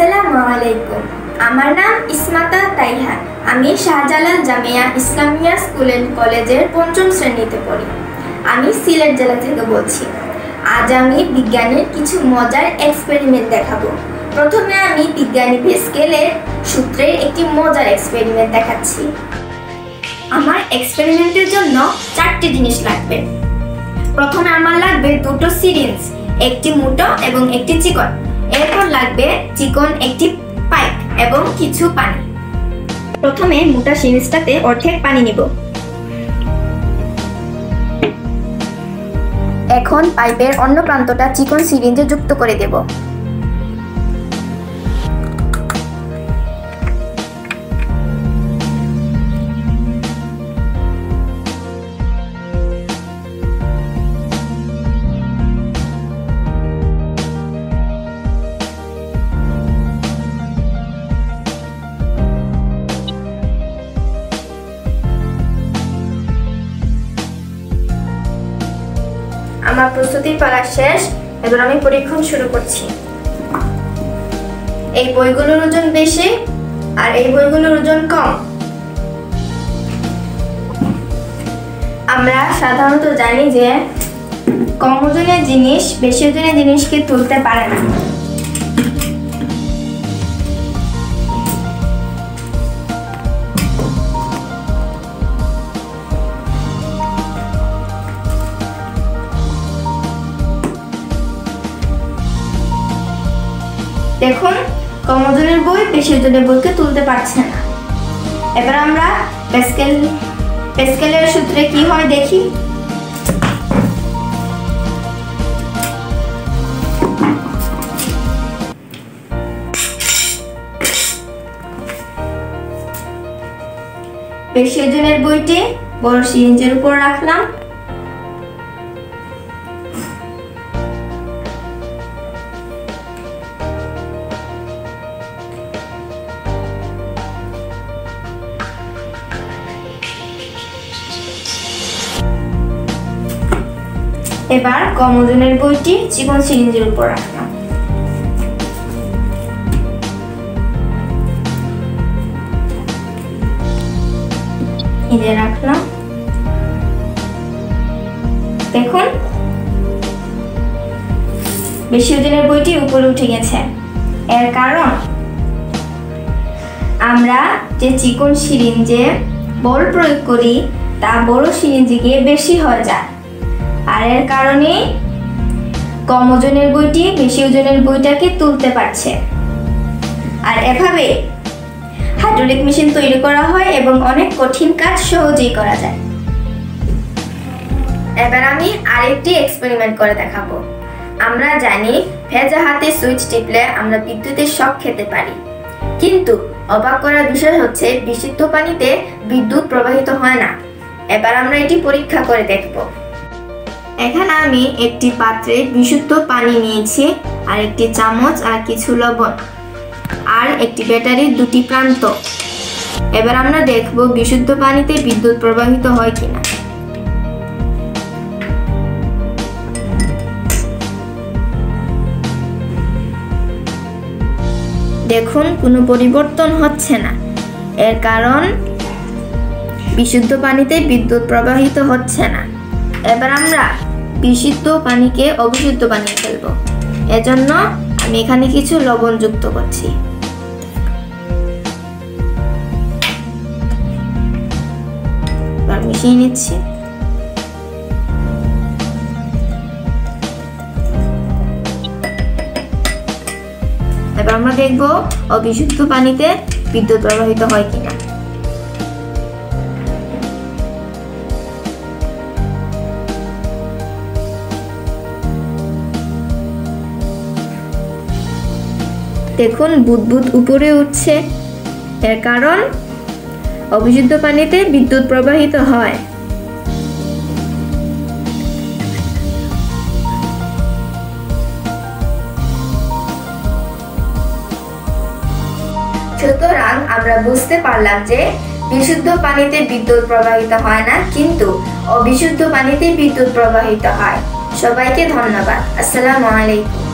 আসসালামু আলাইকুম। আমার নাম ইসমাতা তাইহা। আমি শাহজালাল জামিয়া ইসলামিয়া স্কুল অ্যান্ড কলেজের ৫ম শ্রেণীতে পড়ি। আমি সিলেট জেলা থেকে বলছি। আজ আমি বিজ্ঞানের কিছু মজার এক্সপেরিমেন্ট দেখাবো। প্রথমে আমি বিজ্ঞানী প্যাসকেলের সূত্রের একটি মজার এক্সপেরিমেন্ট দেখাচ্ছি। আমার এক্সপেরিমেন্টের জন্য 4টি জিনিস লাগবে। প্রথমে আমার লাগবে 2টো সিরিঞ্জ, একটি মোটা এবং একটি চিকন। এরপর লাগবে চিকন একটি পাইপ এবং কিছু পানি। প্রথমে মোটা সিরিঞ্জটাতে অর্ধেক পানি নিব। এখন পাইপের অন্য প্রান্তটা চিকন সিরিঞ্জে যুক্ত করে দেব। আমার প্রস্তুতির পালা শেষ। এবার আমি পরীক্ষণ শুরু করছি। এই বইগুলোর ওজন বেশি আর এই বইগুলোর ওজন কম। আমরা সাধারণত জানি যে কম ওজনের জিনিস বেশি ওজনের জিনিসকে তুলতে পারে না। দেখুন, কম ওজনের বই বেশি ওজনের বইকে তুলতে পারছে না। এবার আমরা প্যাসকেলের সূত্রে কি হয় দেখি। বেশি ওজনের বইটি বড় সিরিঞ্জের উপর রাখলাম। এবার কম ওজনের বইটি চিকন সিরিঞ্জের উপর রাখলাম। এই যে রাখলাম। দেখুন, বেশি ওজনের বইটি উপরে উঠে গেছে। এর কারণ আমরা যে চিকন সিরিঞ্জে বল প্রয়োগ করি তা বড় সিরিঞ্জে গিয়ে বেশি হয়ে যায়। আর এর কারণে কম ওজনের বইটি বেশি ওজনের বইটাকে তুলতে পারছে। আর এভাবে হাইড্রোলিক মেশিন তৈরি করা হয় এবং অনেক কঠিন কাজ সহজেই করা যায়। এবার আমি আরেকটি এক্সপেরিমেন্ট করে দেখাবো। আমরা জানি ভেজা হাতে সুইচ টিপলে আমরা বিদ্যুতের শক খেতে পারি, কিন্তু অবাক করার বিষয় হচ্ছে বিশুদ্ধ পানিতে বিদ্যুৎ প্রবাহিত হয় না। এবার আমরা এটি পরীক্ষা করে দেখব। এখানে আমি একটি পাত্রে বিশুদ্ধ পানি নিয়েছি, আর একটি চামচ আর কিছু লবণ আর একটি ব্যাটারির 2টি প্রান্ত। এবার আমরা দেখব বিশুদ্ধ পানিতে বিদ্যুৎ প্রবাহিত হয় কিনা। দেখুন, কোনো পরিবর্তন হচ্ছে না। এর কারণ বিশুদ্ধ পানিতে বিদ্যুৎ প্রবাহিত হচ্ছে না। এবার আমরা বিশুদ্ধ পানিকে অবিশুদ্ধ বানিয়ে ফেলব। এজন্য আমি এখানে কিছু লবণ যুক্ত করছি। এবার মিশিয়ে নিচ্ছি। এবার আমরা দেখব অবিশুদ্ধ পানিতে বিদ্যুৎ প্রবাহিত হয় কিনা। দেখুন, বুদবুদ উপরে উঠছে। এর কারণ অবিশুদ্ধ পানিতে বিদ্যুৎ প্রবাহিত হয়। সুতরাং আমরা বুঝতে পারলাম যে বিশুদ্ধ পানিতে বিদ্যুৎ প্রবাহিত হয় না, কিন্তু অবিশুদ্ধ পানিতে বিদ্যুৎ প্রবাহিত হয়। সবাইকে ধন্যবাদ। আসসালামু আলাইকুম।